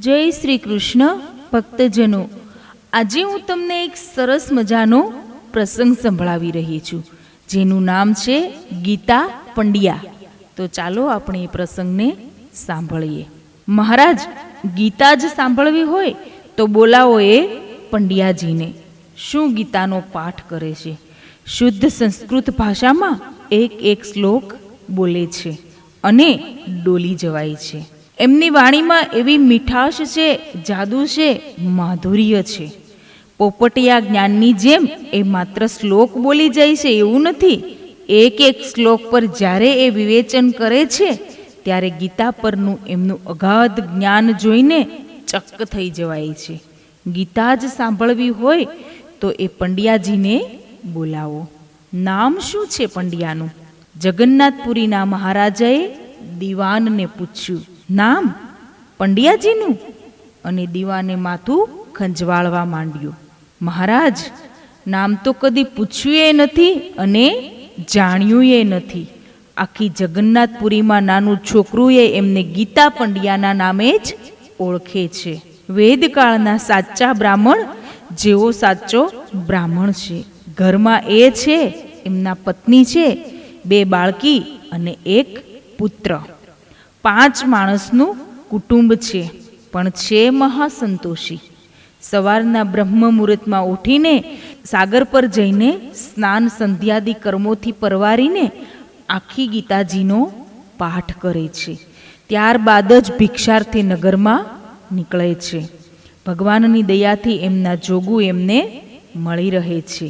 જય શ્રી કૃષ્ણ ભક્તજનો, આજે હું તમને એક સરસ મજાનો પ્રસંગ સંભળાવી રહી છું, જેનું નામ છે ગીતા પંડ્યા. તો ચાલો આપણે એ પ્રસંગને સાંભળીએ. મહારાજ, ગીતા જ સાંભળવી હોય તો બોલાવો એ પંડ્યાજીને. શું ગીતાનો પાઠ કરે છે? શુદ્ધ સંસ્કૃત ભાષામાં એક એક શ્લોક બોલે છે અને ડોલી જવાય છે. એમની વાણીમાં એવી મીઠાશ છે, જાદુ છે, માધુર્ય છે. પોપટિયા જ્ઞાનની જેમ એ માત્ર શ્લોક બોલી જાય છે એવું નથી. એક એક શ્લોક પર જ્યારે એ વિવેચન કરે છે ત્યારે ગીતા પરનું એમનું અગાધ જ્ઞાન જોઈને ચક્ક થઈ જવાય છે. ગીતા જ સાંભળવી હોય તો એ પંડ્યાજીને બોલાવો. નામ શું છે પંડ્યાનું? જગન્નાથપુરીના મહારાજાએ દીવાનને પૂછ્યું, નામ પંડ્યાજીનું? અને દીવાને માથું ખંજવાળવા માંડ્યું. મહારાજ, નામ તો કદી પૂછ્યું એ નથી અને જાણ્યું એ નથી. આખી જગન્નાથપુરીમાં નાનું છોકરું એ એમને ગીતા પંડ્યાના નામે જ ઓળખે છે. વેદકાળના સાચા બ્રાહ્મણ જેવો સાચો બ્રાહ્મણ છે. ઘરમાં એ છે, એમના પત્ની છે, 2 બાળકી અને 1 પુત્ર. 5 માણસનું કુટુંબ છે, પણ છે મહાસંતોષી. સવારના બ્રહ્મ મુહૂર્તમાં ઉઠીને સાગર પર જઈને સ્નાન સંધ્યાદિ કર્મોથી પરવારીને આખી ગીતાજીનો પાઠ કરે છે. ત્યારબાદ જ ભિક્ષાર્થી નગરમાં નીકળે છે. ભગવાનની દયાથી એમના જોગું એમને મળી રહે છે.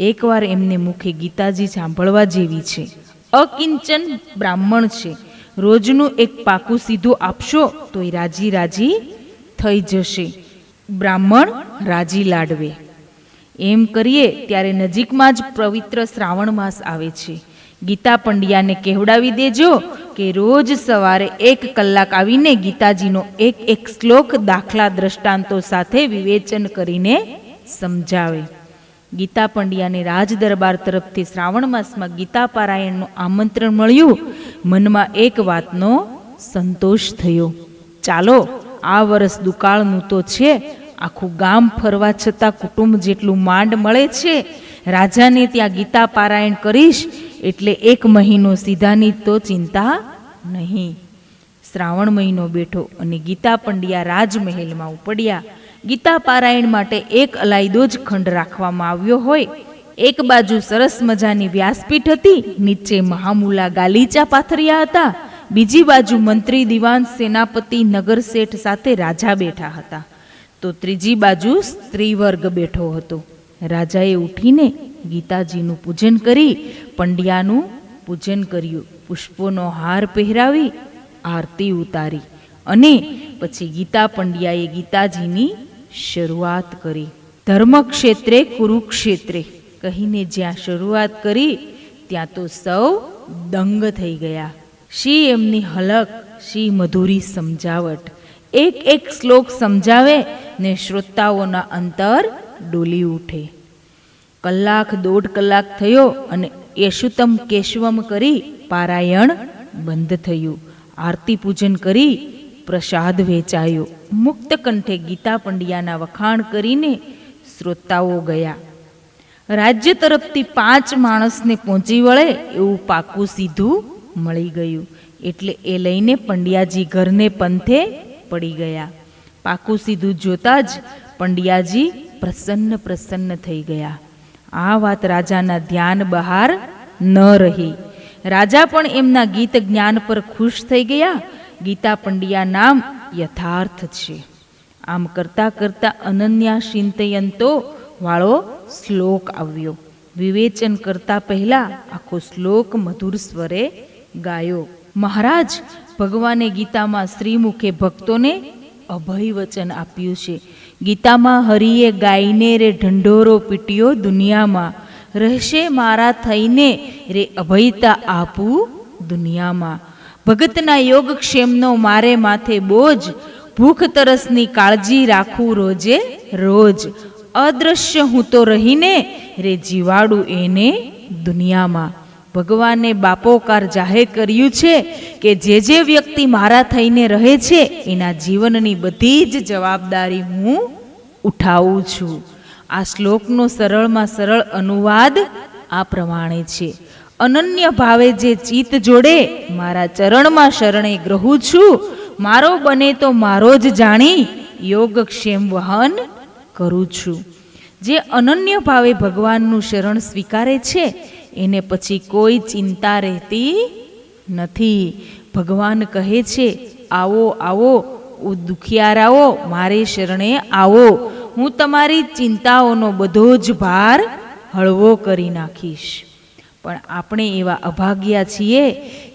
એકવાર એમને મુખે ગીતાજી સાંભળવા જેવી છે. અકિંચન બ્રાહ્મણ છે. રોજનું એક પાકું સીધું આપશો તો એ રાજી રાજી થઈ જશે. બ્રાહ્મણ રાજી લાડવે. એમ કરીએ ત્યારે નજીકમાં જ પવિત્ર શ્રાવણ માસ આવે છે. ગીતા પંડ્યાને કહેવડાવી દેજો કે રોજ સવારે 1 કલાક આવીને ગીતાજીનો એક એક શ્લોક દાખલા દ્રષ્ટાંતો સાથે વિવેચન કરીને સમજાવે. ગીતા પંડ્યાને રાજ દરબાર તરફથી શ્રાવણ માસમાં ગીતા પારાયણનું આમંત્રણ મળ્યું. મનમાં એક વાતનો સંતોષ થયો. ચાલો, આ વર્ષ દુકાળનું તો છે, આખું ગામ ફરવા છતાં કુટુંબ જેટલું માંડ મળે છે. રાજાને ત્યાં ગીતા પારાયણ કરીશ એટલે 1 મહિનો સીધાની તો ચિંતા નહીં. શ્રાવણ મહિનો બેઠો અને ગીતા પંડ્યા રાજમહેલમાં ઉપડ્યા. ગીતા પારાયણ માટે એક અલાયદો જ ખંડ રાખવામાં આવ્યો હોય. એક બાજુ સરસ મજાની વ્યાસપીઠ હતી, નીચે મહામુલા ગાલીચા પાથર્યા હતા. બીજી બાજુ મંત્રી, દિવાન, સેનાપતિ, નગર શેઠ સાથે રાજા બેઠા હતા. તો ત્રીજી બાજુ સ્ત્રી વર્ગ બેઠો હતો. રાજાએ ઉઠીને ગીતાજીનું પૂજન કરી પંડ્યાનું પૂજન કર્યું. પુષ્પોનો હાર પહેરાવી આરતી ઉતારી અને પછી ગીતા પંડ્યાએ ગીતાજીની શરૂઆત કરી. ધર્મક્ષેત્રે કુરુક્ષેત્રે કહીને જ્યાં શરૂઆત કરી ત્યાં તો સૌ દંગ થઈ ગયા. શી એમની હલક, શી મધુરી સમજાવટ! એક એક શ્લોક સમજાવે ને શ્રોતાઓના અંતર ડોલી ઉઠે. 1.5 કલાક થયો અને યશુતમ કેશવમ કરી પારાયણ બંધ થયું. આરતી પૂજન કરી પ્રસાદ વેચાયો. મુક્ત કંઠે ગીતા પંડ્યાના વખાણ કરીને શ્રોતાઓ ગયા. રાજ્ય તરફથી 5 માણસને પહોંચી વળે એવું પાકું સીધું મળી ગયું. એટલે એ લઈને પંડ્યાજી ઘરને પંથે પડી ગયા. પાકું સીધું જોતા જ પંડ્યાજી પ્રસન્ન થઈ ગયા. આ વાત રાજાના ધ્યાન બહાર ન રહી. રાજા પણ એમના ગીત જ્ઞાન પર ખુશ થઈ ગયા. ગીતા પંડ્યા નામ યથાર્થ છે. આમ કરતા કરતા અનન્યા ચિંતયંતો વાળો શ્લોક આવ્યો. વિવેચન કરતા પહેલા આખો શ્લોક મધુર સ્વરે ગાયો. મહારાજ, ભગવાને ગીતામાં શ્રીમુખે ભક્તોને અભય વચન આપ્યું છે. ગીતામાં હરિએ ગાઈને રે ઢંઢોરો પીટ્યો દુનિયામાં, રહેશે મારા થઈને રે અભયતા આપું દુનિયામાં. ભગતના યોગક્ષેમનો મારે માથે બોજ, ભૂખ તરસની કાળજી રાખું રોજે રોજ. અદ્રશ્ય હું તો રહીને રે જીવાડું એને દુનિયામાં. ભગવાને બાપોકાર જાહેર કર્યું છે કે જે વ્યક્તિ મારા થઈને રહે છે એના જીવનની બધી જ જવાબદારી હું ઉઠાવું છું. આ શ્લોકનો સરળમાં સરળ અનુવાદ આ પ્રમાણે છે: અનન્ય ભાવે જે ચિત્ત જોડે મારા ચરણમાં શરણે ગ્રહું છું, મારો બને તો મારો જ જાણી યોગક્ષેમ વહન કરું છું. જે અનન્ય ભાવે ભગવાનનું શરણ સ્વીકારે છે એને પછી કોઈ ચિંતા રહેતી નથી. ભગવાન કહે છે, આવો આવો દુખિયારાઓ, મારે શરણે આવો, હું તમારી ચિંતાઓનો બધો જ ભાર હળવો કરી નાખીશ. પણ આપણે એવા અભાગ્યા છીએ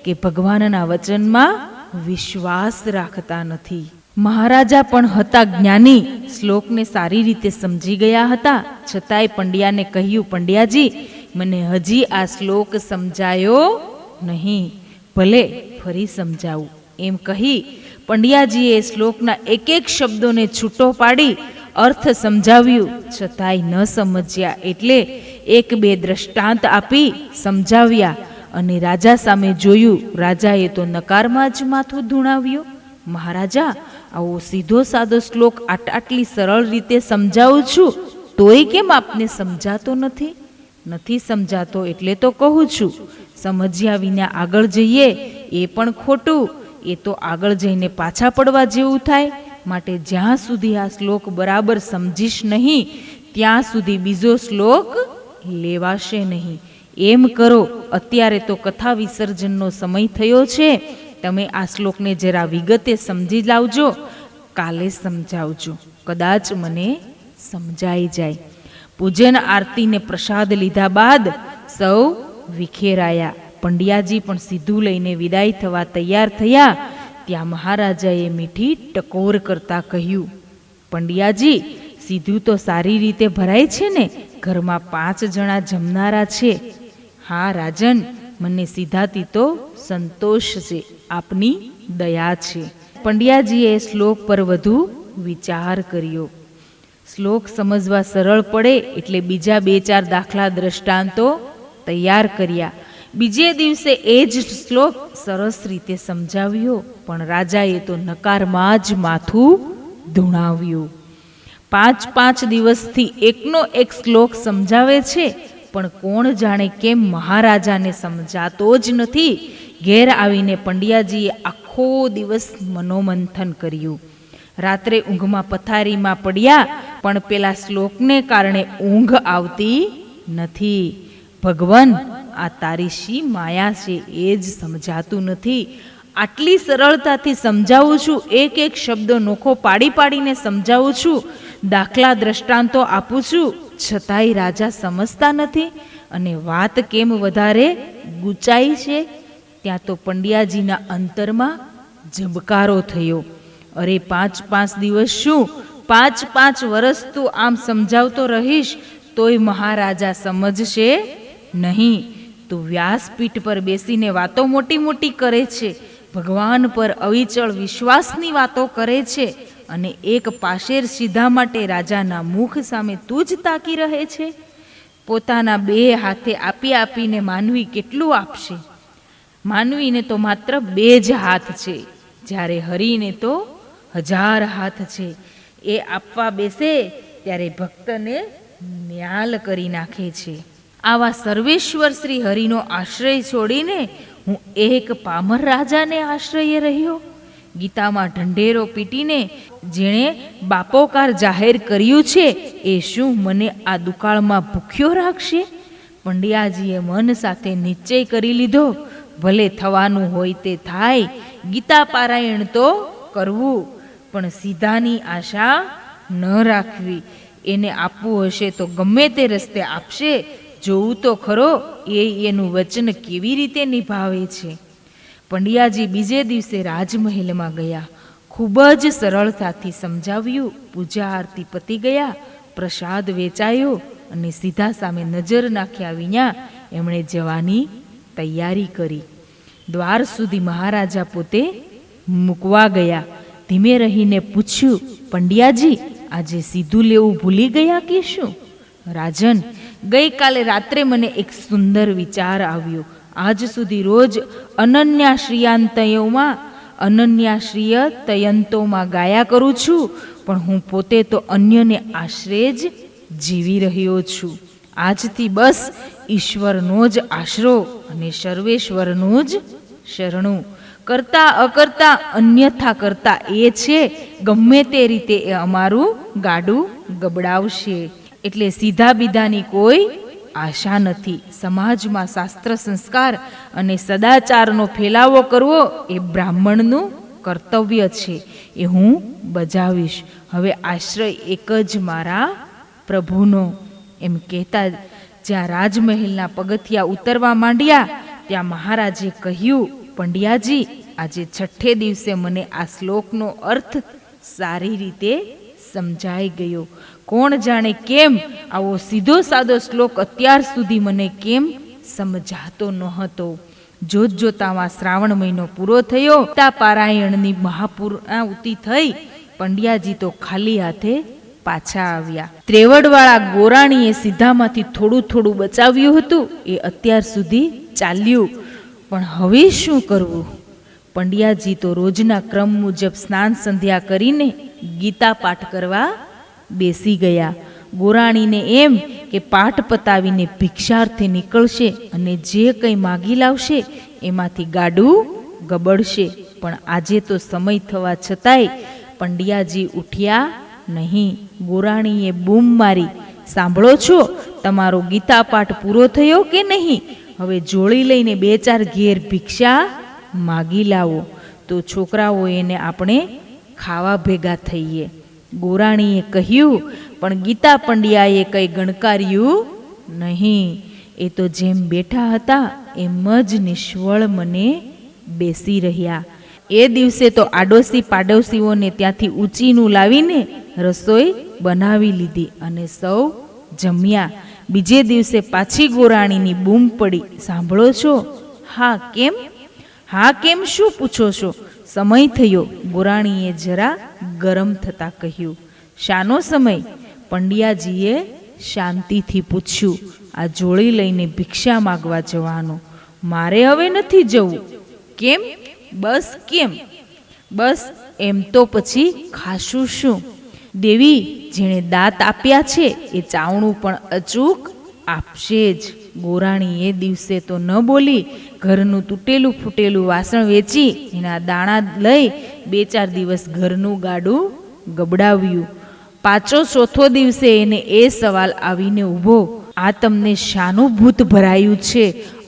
કે ભગવાનના વચનમાં વિશ્વાસ રાખતા નથી. મહારાજા પણ હતા જ્ઞાની, શ્લોકને સારી રીતે સમજી ગયા હતા. છતાંય પંડ્યાને કહ્યું, પંડ્યાજી, મને હજી આ શ્લોક સમજાયો નહીં, ભલે ફરી સમજાવું. એમ કહી પંડ્યાજીએ શ્લોકના એક એક શબ્દોને છૂટો પાડી અર્થ સમજાવ્યું. છતાંય ન સમજ્યા એટલે એક બે દ્રષ્ટાંત આપી સમજાવ્યા અને રાજા સામે જોયું. રાજાએ તો નકારમાં જ માથું ધૂણાવ્યું. મહારાજા, આવો સીધો સાદો શ્લોક આટલી સરળ રીતે સમજાવું છું, તોય કેમ આપને સમજાતો નથી? નથી સમજાતો એટલે તો કહું છું. સમજ્યા વિના આગળ જઈએ એ પણ ખોટું, એ તો આગળ જઈને પાછા પડવા જેવું થાય. માટે જ્યાં સુધી આ શ્લોક બરાબર સમજીશ નહીં ત્યાં સુધી બીજો શ્લોક લેવાશે નહીં. એમ કરો, અત્યારે તો કથા વિસર્જનનો સમય થયો છે, તમે આ શ્લોકને જરા વિગતે સમજી લાવજો, કાલે સમજાવજો, કદાચ મને સમજાઈ જાય. પૂજન આરતી ને પ્રસાદ લીધા બાદ સૌ વિખેરાયા. પંડ્યાજી પણ સીધું લઈને વિદાય થવા તૈયાર થયા. ત્યાં મહારાજાએ મીઠી ટકોર કરતા કહ્યું, પંડ્યાજી, સીધું તો સારી રીતે ભરાય છે ને? ઘરમાં 5 જણા જમનારા છે. હા રાજન, મને સીધાથી તો સંતોષ છે, આપની દયા છે. પંડ્યાજીએ શ્લોક પર વધુ વિચાર કર્યો. શ્લોક સમજવા સરળ પડે એટલે બીજા 2-4 દાખલા દ્રષ્ટાંતો તૈયાર કર્યા. બીજે દિવસે એ જ શ્લોક સરસ રીતે સમજાવ્યો, પણ રાજાએ તો નકારમાં જ માથું ધૂણાવ્યું. 5 દિવસથી એકનો એક શ્લોક સમજાવે છે, પણ કોણ જાણે કેમ મહારાજાને સમજાતો જ નથી. ઘેર આવીને પંડ્યાજીએ આખો દિવસ મનોમંથન કર્યું. રાત્રે ઊંઘમાં પથારીમાં પડ્યા, પણ પેલા શ્લોકને કારણે ઊંઘ આવતી નથી. ભગવાન, આ તારી શી માયા છે એ જ સમજાતું નથી. આટલી સરળતાથી સમજાવું છું, એક એક શબ્દ નોખો પાડી પાડીને સમજાવું છું, દાખલા દ્રષ્ટાંતો આપું છું, છતાંય રાજા સમજતા નથી અને વાત કેમ વધારે ગૂંચાઈ છે. ત્યાં તો પંડ્યાજીના અંતરમાં ઝબકારો થયો. અરે 5 દિવસ શું, 5 વર્ષ તું આમ સમજાવતો રહીશ તોય મહારાજા સમજશે નહીં. તું વ્યાસપીઠ પર બેસીને વાતો મોટી મોટી કરે છે, ભગવાન પર અવિચળ વિશ્વાસની વાતો કરે છે, અને એક પાશેર સીધા માટે રાજાના મુખ સામે તું જ તાકી રહે છે. પોતાના 2 હાથે આપી આપીને માનવી કેટલું આપશે? માનવીને તો માત્ર 2 જ હાથ છે, જ્યારે હરિને તો 1000 હાથ છે. એ આપવા બેસે ત્યારે ભક્તને ન્યાલ કરી નાખે છે. આવા સર્વેશ્વર શ્રી હરિનો આશ્રય છોડીને હું એક પામર રાજાને આશ્રયે રહ્યો. ગીતામાં ઢંઢેરો પીટીને જેણે બાપોકાર જાહેર કર્યું છે એ શું મને આ દુકાળમાં ભૂખ્યો રાખશે? પંડ્યાજીએ મન સાથે નિશ્ચય કરી લીધો, ભલે થવાનું હોય તે થાય, ગીતા પારાયણ તો કરવું, પણ સીધાની આશા ન રાખવી. એને આપવું હશે તો ગમે તે રસ્તે આપશે, જોવું તો ખરો એનું વચન કેવી રીતે નિભાવે છે. પંડ્યાજી બીજે દિવસે રાજમહેલમાં ગયા. ખૂબ જ સરળતાથી સમજાવ્યું. પૂજા આરતી પતી ગયા, પ્રસાદ વેચાયો અને સીધા સામે નજર નાખ્યા વિના એમણે જવાની તૈયારી કરી. દ્વાર સુધી મહારાજા પોતે મૂકવા ગયા. ધીમે રહીને પૂછ્યું, પંડ્યાજી, આજે સીધું લેવું ભૂલી ગયા કે શું? રાજન, ગઈકાલે રાત્રે મને એક સુંદર વિચાર આવ્યો. આજ સુધી રોજ અનન્યાશ્રિય તયંતોમાં ગાયા કરું છું, પણ હું પોતે તો અન્યને આશરે જ જીવી રહ્યો છું. આજથી બસ ઈશ્વરનો જ આશરો અને સર્વેશ્વરનું જ શરણું. કરતા અકર્તા અન્યથા કરતા એ છે, ગમે તે રીતે એ અમારું ગાડું ગબડાવશે. એટલે સીધા બીધાની કોઈ આશા નથી. સમાજમાં શાસ્ત્ર સંસ્કાર અને સદાચારનો ફેલાવો કરવો એ બ્રાહ્મણનું કર્તવ્ય છે. એ હું બજાવીશ. હવે આશ્રય એક જ મારા પ્રભુનો. એમ કહેતા જ્યાં રાજમહેલના પગથિયા ઉતરવા માંડ્યા ત્યાં મહારાજે કહ્યું, પંડ્યાજી, આજે છઠ્ઠે દિવસે મને આ શ્લોકનો અર્થ સારી રીતે સમજાઈ ગયો. કોણ જાણે કેમ આવો સીધો સાદો શ્લોક અત્યાર સુધી મને કેમ સમજાતો નહોતો. જોત જોતામાં શ્રાવણ મહિનો પૂરો થયો. ગીતા પારાયણની મહાપૂર્ણાહુતિ થઈ. પંડ્યાજી તો ખાલી હાથે પાછા આવ્યા. ત્રેવડવાળા ગોરાણીએ સીધામાંથી થોડું થોડું બચાવ્યું હતું, એ અત્યાર સુધી ચાલ્યું. પણ હવે શું કરવું? પંડ્યાજી તો રોજના ક્રમ મુજબ સ્નાન સંધ્યા કરીને ગીતા પાઠ કરવા બેસી ગયા. ગોરાણીને એમ કે પાઠ પતાવીને ભિક્ષાર્થે નીકળશે અને જે કંઈ માગી લાવશે એમાંથી ગાડું ગબડશે. પણ આજે તો સમય થવા છતાંય પંડ્યાજી ઉઠ્યા નહીં. ગોરાણીએ બૂમ મારી, સાંભળો છો, તમારો ગીતા પાઠ પૂરો થયો કે નહીં? હવે જોડી લઈને 2-4 ઘેર ભિક્ષા માગી લાવો, તો છોકરાઓ એને આપણે ખાવા ભેગા થઈએ. ગોરાણીએ કહ્યું, પણ ગીતા પંડ્યાએ કંઈ ગણકાર્યું નહીં. એ તો જેમ બેઠા હતા એમ જ નિષ્ફળ મને બેસી રહ્યા. એ દિવસે તો આડોશી પાડોશીઓને ત્યાંથી ઊંચીનું લાવીને રસોઈ બનાવી લીધી અને સૌ જમ્યા. બીજે દિવસે પાછી ગોરાણીની બૂમ પડી, સાંભળો છો? હા કેમ? હા કેમ શું પૂછો છો? સમય થયો. ગોરાણીએ જરા ગરમ થતાં કહ્યું. શાનો સમય? પંડ્યાજીએ શાંતિથી પૂછ્યું. આ જોડી લઈને ભિક્ષા માગવા જવાનો. મારે હવે નથી જવું. કેમ? બસ કેમ? બસ એમ તો પછી ખાશું શું? દેવી, જેણે દાંત આપ્યા છે એ ચાવણું પણ અચૂક આપશે જ. ગોરાણી એ દિવસે તો ન બોલી. ઘરનું તૂટેલું ફૂટેલું વાસણ વેચી એના દાણા લઈ 2-4 દિવસ ઘરનું ગાડું ગબડાવ્યું. 5-6 દિવસે એને એ સવાલ આવીને ઊભો, આ તમને શાનું ભૂત ભરાયું છે?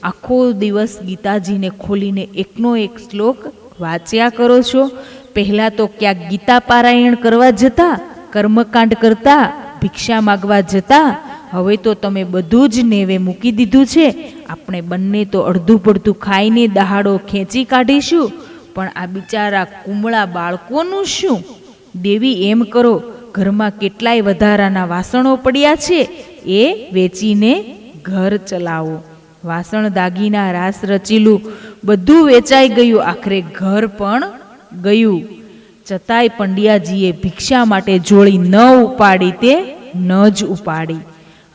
આખો દિવસ ગીતાજીને ખોલીને એકનો એક શ્લોક વાંચ્યા કરો છો. પહેલાં તો ક્યાંક ગીતા પારાયણ કરવા જતા, કર્મકાંડ કરતા, ભિક્ષા માગવા જતા. હવે તો તમે બધું જ નેવે મૂકી દીધું છે. આપણે બંને તો અડધું પડધું ખાઈને દહાડો ખેંચી કાઢીશું, પણ આ બિચારા કુમળા બાળકોનું શું? દેવી, એમ કરો, ઘરમાં કેટલાય વધારાના વાસણો પડ્યા છે એ વેચીને ઘર ચલાવો. વાસણ દાગીના રાસ રચીલું બધું વેચાઈ ગયું. આખરે ઘર પણ ગયું. છતાંય પંડ્યાજીએ ભિક્ષા માટે જોડી ન ઉપાડી તે ન જ ઉપાડી.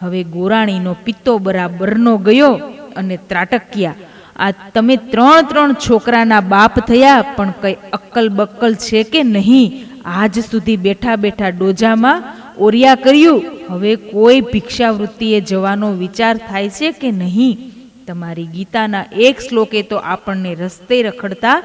હવે ગોરાણીનો પિત્તો બરાબરનો ગયો અને ત્રાટક્યા. આ તમે 3 છોકરાના બાપ થયા, પણ કઈ અક્કલ બક્કલ છે કે નહીં? આજ સુધી બેઠા બેઠા ડોજામાં ઓરિયા કર્યું. હવે કોઈ ભિક્ષાવૃત્તિએ જવાનો વિચાર થાય છે કે નહીં? તમારી ગીતાના એક શ્લોકે તો આપણને રસ્તે રખડતા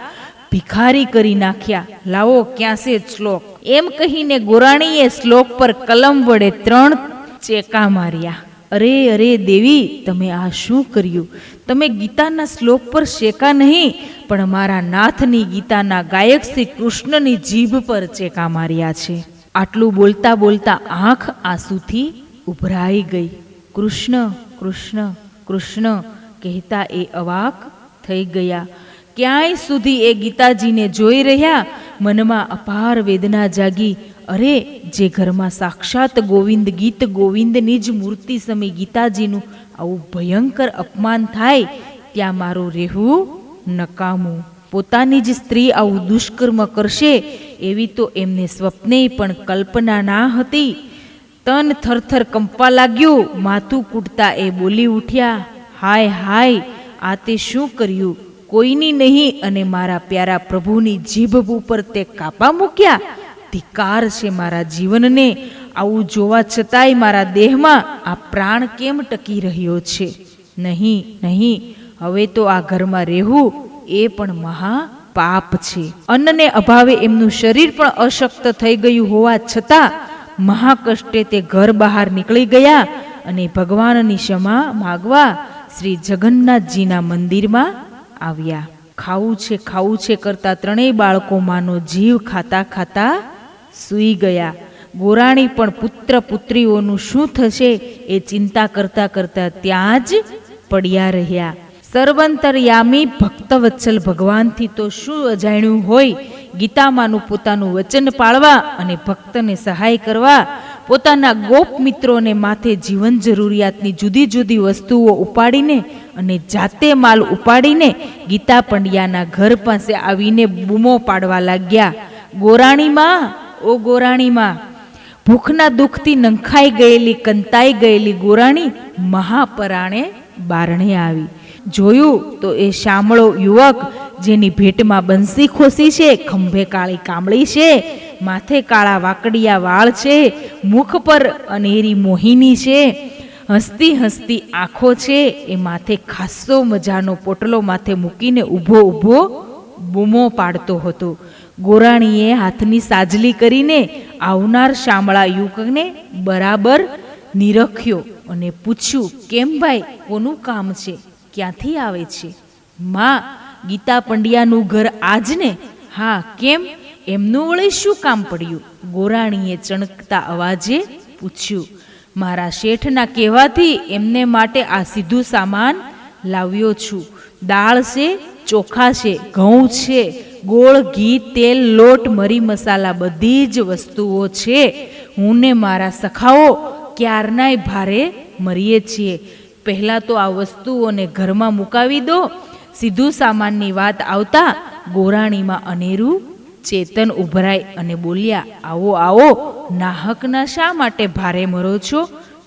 ભિખારી કરી નાખ્યા. લાવો, ક્યાં છે શ્લોક? એમ કહીને ગોરાણીએ શ્લોક પર કલમ વડે 3 ચેકા માર્યા. અરે અરે દેવી, તમે આ શું કર્યું? તમે ગીતાના શ્લોક પર શેકા નહીં, પણ મારા નાથની ગીતાના ગાયક શ્રી કૃષ્ણની જીભ પર ચેકા માર્યા છે. આટલું બોલતા બોલતા આંખ આંસુથી ઉભરાઈ ગઈ. કૃષ્ણ કૃષ્ણ કૃષ્ણ કહેતા એ અવાક થઈ ગયા. ક્યાંય સુધી એ ગીતાજીને જોઈ રહ્યા. મનમાં અપાર વેદના જાગી. અરે, જે ઘરમાં સાક્ષાત ગોવિંદ ગીત ગોવિંદની જ મૂર્તિ સમી ગીતાજીનું આવું ભયંકર અપમાન થાય, ત્યાં મારું રહેવું નકામું. પોતાની જ સ્ત્રી આવું દુષ્કર્મ કરશે એવી તો એમને સ્વપ્ને પણ કલ્પના ના હતી. તન થરથર કંપવા લાગ્યું. માથું કૂટતા એ બોલી ઉઠ્યા, હાય હાય, આ તે શું કર્યું? કોઈની નહીં અને મારા પ્યારા પ્રભુની જીભ ઉપર તે કાપા મૂક્યા. ધિક્કાર છે મારા જીવનને. આવું જોવા છતાંય મારા દેહમાં આ પ્રાણ કેમ ટકી રહ્યો છે? નહીં નહીં, હવે તો આ ઘરમાં રહેવું એ પણ મહા પાપ છે. અન્નને અભાવે એમનું શરીર પણ અશક્ત થઈ ગયું હોવા છતાં મહાકષ્ટે તે ઘર બહાર નીકળી ગયા અને ભગવાનની ક્ષમા માગવા શ્રી જગન્નાથજીના મંદિરમાં આવ્યા. ખાવું છે કરતા ત્રણેય બાળકો માનો જીવ ખાતા ખાતા સૂઈ ગયા. ગોરાણી પણ પુત્ર પુત્રીઓનું શું થશે એ ચિંતા કરતા કરતા ત્યાં જ પડ્યા રહ્યા. સર્વંતરયામી ભક્તવત્સલ ભગવાનથી તો શું અજાણ્યું હોય? ગીતામાંનું પોતાનું વચન પાળવા અને ભક્તને સહાય કરવા, પોતાના ગોપ મિત્રોને માથે જીવન જરૂરિયાતની જુદી જુદી વસ્તુઓ ઉપાડીને અને જાતે માલ ઉપાડીને ગીતા પંડ્યાના ઘર પાસે આવીને બૂમો પાડવા લાગ્યા. ગોરાણીમાં, ઓ ગોરાણીમાં! ભૂખના દુઃખથી નંખાઈ ગયેલી, કંતાઈ ગયેલી ગોરાણી મહાપરાણે બારણે આવી. જોયું તો એ શામળો યુવક, જેની ભેટમાં બંસી ખોસી છે, ખંભે કાળી કામળી છે, માથે કાળા વાકડિયા વાળ છે, મુખ પર અનેરી મોહિની છે, હસતી હસતી આંખો છે, એ માથે ખાસ્સો મજાનો પોટલો માથે મૂકીને ઊભો ઊભો બૂમો પાડતો હતો. ગોરાણીએ હાથની સાજલી કરીને આવનાર શામળા યુવકને બરાબર નિરખ્યો અને પૂછ્યું, કેમ ભાઈ, કોનું કામ છે? ક્યાંથી આવે છે? માં, ગીતા પંડ્યાનું ઘર આજ ને? હા, કેમ? એમનું વળી શું કામ પડ્યું? ગોરાણીએ ચણકતા અવાજે પૂછ્યું. મારા શેઠના કહેવાથી એમને માટે આ સીધું સામાન લાવ્યો છું. દાળ છે, ચોખા છે, ઘઉં છે, ગોળ, ઘી, તેલ, લોટ, મરી મસાલા બધી જ વસ્તુઓ છે. હું ને મારા સખાઓ ક્યારનાય ભારે મરીએ છીએ. પહેલાં તો આ વસ્તુઓને ઘરમાં મુકાવી દો. સીધું સામાનની વાત આવતા ગોરાણીમાં અનેરું ચેતન ઉભરાય અને બોલ્યા, આવો આવો, નાહકના શા માટે ભારે મરો છો?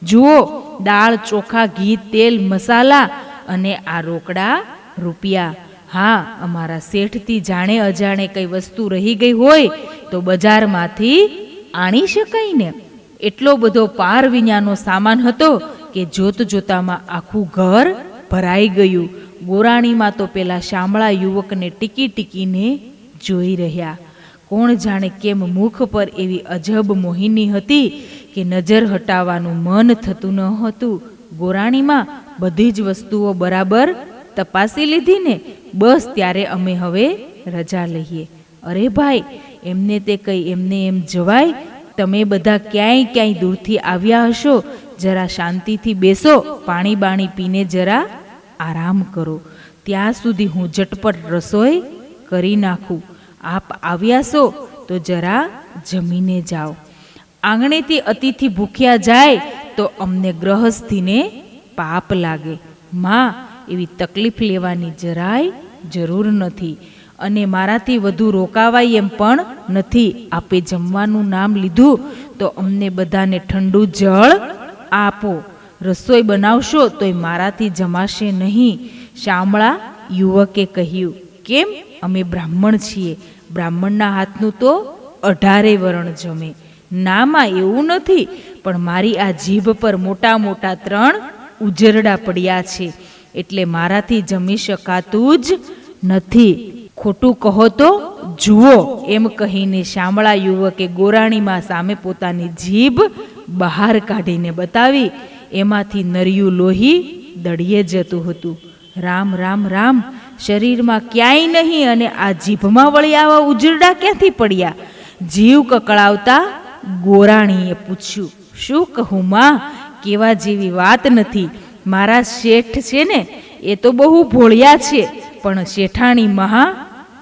જુઓ, દાળ, ચોખા, ઘી, તેલ, મસાલા અને આ રોકડા રૂપિયા. હા, અમારા શેઠથી જાણે અજાણે કઈ વસ્તુ રહી ગઈ હોય તો બજારમાંથી આણી શકાય ને. એટલો બધો પાર વિનાનો સામાન હતો કે જોત જોતામાં આખું ઘર ભરાઈ ગયું. ગોરાણીમાં તો પેલા શામળા યુવકને ટીકી ટીકીને જોઈ રહ્યા. કોણ જાણે કેમ મુખ પર એવી અજબ મોહિની હતી કે નજર હટાવવાનું મન થતું ન હતું. ગોરાણીમાં બધી જ વસ્તુઓ બરાબર તપાસી લીધી ને? બસ ત્યારે અમે હવે રજા લઈએ. અરે ભાઈ, એમને તે કઈ એમને એમ જવાય? તમે બધા ક્યાંય દૂરથી આવ્યા હશો, જરા શાંતિથી બેસો, પાણી બાણી પીને જરા આરામ કરો. ત્યાં સુધી હું ઝટપટ રસોઈ કરી નાખું. આપ આવ્યા છો તો જરા જમીને જાઓ. આંગણેથી અતિથિ ભૂખ્યા જાય તો અમને ગ્રહસ્થીને પાપ લાગે. માં, એવી તકલીફ લેવાની જરાય જરૂર નથી અને મારાથી વધુ રોકાવાય એમ પણ નથી. આપે જમવાનું નામ લીધું તો અમને બધાને ઠંડુ જળ આપો. રસોઈ બનાવશો તોય મારાથી જમાશે નહીં. શામળા યુવકે કહ્યું, કેમ? અમે બ્રાહ્મણ છીએ. બ્રાહ્મણના હાથનું તો 18 વરણ જમે. નામાં એવું નથી, પણ મારી આ જીભ પર મોટા મોટા 3 ઉજરડા પડ્યા છે, એટલે મારાથી જમી શકાતું જ નથી. ખોટું કહો તો જુઓ. એમ કહીને શામળા યુવકે ગોરાણીમાં સામે પોતાની જીભ બહાર કાઢીને બતાવી. એમાંથી નરિયું લોહી દળીએ જતું હતું. રામ રામ રામ, શરીરમાં ક્યાંય નહીં અને આ જીભમાં વળી આવા ઉજરડા ક્યાંથી પડ્યા? જીવ કકળાવતા ગોરાણીએ પૂછ્યું, શું કહું માં, કેવા જેવી વાત નથી. મારા શેઠ છે ને, એ તો બહુ ભોળિયા છે, પણ શેઠાણી મહા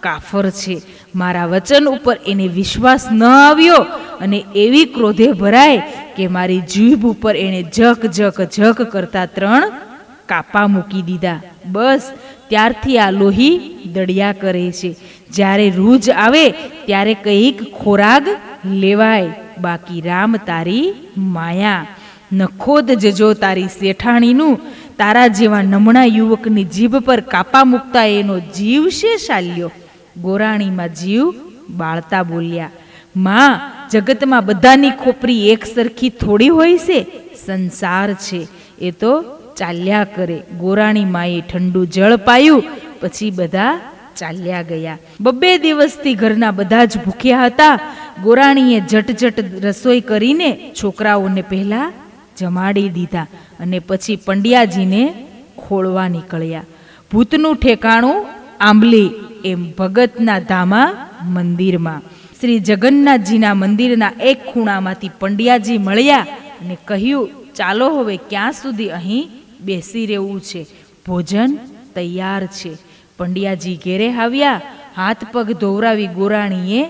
કાફર છે. મારા વચન ઉપર એને વિશ્વાસ ન આવ્યો અને એવી ક્રોધે ભરાય કે મારી જીભ ઉપર એણે જક જક જક કરતા 3 કાપા મૂકી દીધા. બસ ત્યારથી આ લોહી દળિયા કરે છે. જ્યારે રૂજ આવે ત્યારે કંઈક ખોરાક લેવાય, બાકી રામ તારી માયા. નખોદ જજો તારી શેઠાણીનું, તારા જેવા નમણા યુવકની જીભ પર કાપા મૂકતા એનો જીવ છે શાલ્યો. ગોરાણીમાં જીવ બાળતા બોલ્યા, માં, જગતમાં બધાની ખોપરી એક સરખી થોડી હોય છે. સંસાર છે એ તો ચાલ્યા કરે. ગોરાણી માએ ઠંડુ જળ પાયું, પછી બધા ચાલ્યા ગયા. 2 દિવસથી ઘરના બધા જ ભૂખ્યા હતા. ગોરાણીએ ઝટઝટ રસોઈ કરીને છોકરાઓને પહેલા જમાડી દીધા અને પછી પંડ્યાજીને ખોળવા નીકળ્યા. ભૂતનું ઠેકાણું આંબલી એમ ભગતના ધામા મંદિરમાં. શ્રી જગન્નાથજીના મંદિરના એક ખૂણામાંથી પંડ્યાજી મળ્યા અને કહ્યું, ચાલો હવે ક્યાં સુધી અહીં બેસી રહેવું છે? ભોજન તૈયાર છે. પંડ્યાજી ઘેરે આવ્યા. હાથ પગ ધોવરાવી ગોરાણીએ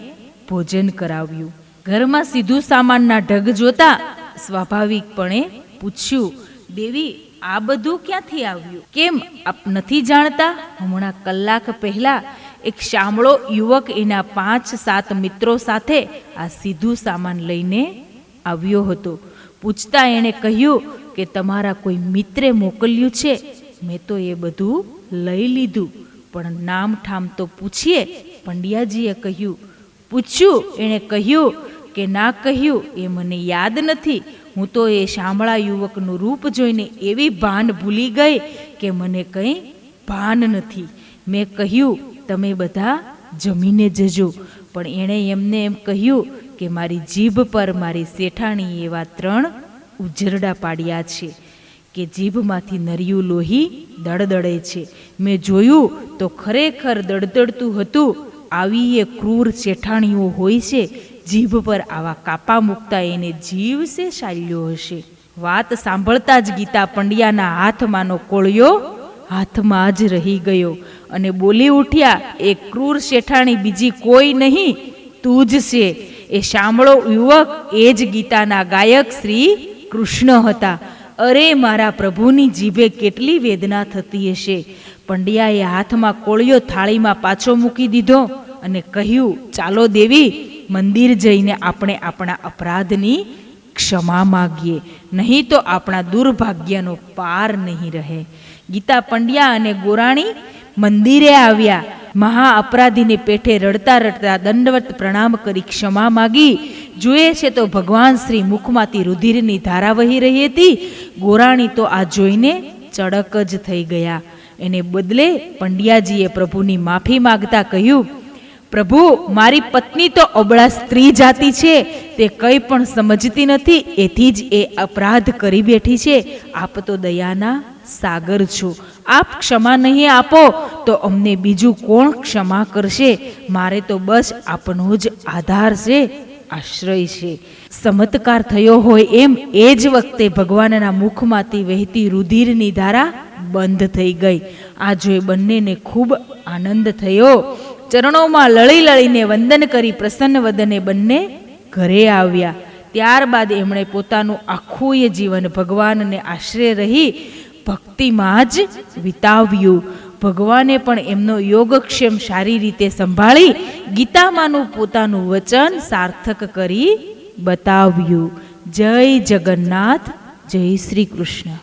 ભોજન કરાવ્યું. ઘરમાં સીધું સામાનના ઢગ જોતા સ્વાભાવિકપણે પૂછ્યું, દેવી, આ બધું ક્યાંથી આવ્યું? કેમ આપ નથી જાણતા? હમણાં કલાક પહેલા એક શામળો યુવક એના 5-7 મિત્રો સાથે આ સીધું સામાન લઈને આવ્યો હતો. પૂછતા એણે કહ્યું કે તમારા કોઈ મિત્રે મોકલ્યું છે. મેં તો એ બધું લઈ લીધું, પણ નામ ઠામ તો પૂછીએ. પંડ્યાજીએ કહ્યું, પૂછ્યું? એણે કહ્યું કે ના કહ્યું એ મને યાદ નથી. હું તો એ શામળા યુવકનું રૂપ જોઈને એવી ભાન ભૂલી ગઈ કે મને કંઈ ભાન નથી. મેં કહ્યું, તમે બધા જમીને જજો. પણ એણે એમને એમ કહ્યું કે મારી જીભ પર મારી શેઠાણી એવા 3 ઉજરડા પાડ્યા છે કે જીભમાંથી નરિયું લોહી દળદળે છે. મેં જોયું તો ખરેખર દળદળતું હતું. આવી એ ક્રૂર શેઠાણીઓ હોય છે. જીભ પર આવા કાપા મૂકતા એને જીવ છે શાલ્યો હશે. વાત સાંભળતા જ ગીતા પંડ્યાના હાથમાંનો કોળિયો હાથમાં જ રહી ગયો અને બોલી ઉઠ્યા, એ ક્રૂર શેઠાણી બીજી કોઈ નહીં, તું જ છે. એ શામળો યુવક એ જ ગીતાના ગાયક શ્રી કૃષ્ણ હતા. અરે, મારા પ્રભુની જીભે કેટલી વેદના થતી હશે. પંડ્યાએ હાથમાં કોળિયો થાળીમાં પાછો મૂકી દીધો અને કહ્યું, ચાલો દેવી, મંદિર જઈને આપણે આપણા અપરાધની ક્ષમા માગીએ, નહીં તો આપણા દુર્ભાગ્યનો પાર નહીં રહે. ગીતા પંડ્યા અને ગોરાણી મંદિરે આવ્યા. મહા અપરાધીને પેઠે રડતા રડતા દંડવત પ્રણામ કરી ક્ષમા માગી. જોઈએ છે તો ભગવાન શ્રી મુખમાંથી રુધિરની ધારા વહી રહી હતી. ગોરાણી તો આ જોઈને ચડક જ થઈ ગયા. એને બદલે પંડ્યાજીએ પ્રભુની માફી માગતા કહ્યું, પ્રભુ, મારી પત્ની તો અબળા સ્ત્રી જાતિ છે. તે કંઈ પણ સમજતી નથી, એથી જ એ અપરાધ કરી બેઠી છે. આપ તો દયાના સાગર છો. આપ ક્ષમા નહીં આપો તો અમને બીજું કોણ ક્ષમા કરશે? મારે તો બસ આપનો જ આધાર છે, આશ્રય છે. ચમત્કાર થયો હોય એમ એ જ વખતે ભગવાનના મુખમાંથી વહેતી રુધિરની ધારા બંધ થઈ ગઈ. આ જોઈ બંનેને ખૂબ આનંદ થયો. ચરણોમાં લળી લળીને વંદન કરી પ્રસન્ન વદને બંને ઘરે આવ્યા. ત્યારબાદ એમણે પોતાનું આખું એ જીવન ભગવાનને આશરે રહી ભક્તિમાં જ વિતાવ્યું. ભગવાને પણ એમનો યોગક્ષેમ સારી રીતે સંભાળી ગીતામાંનું પોતાનું વચન સાર્થક કરી બતાવ્યું. જય જગન્નાથ, જય શ્રી કૃષ્ણ.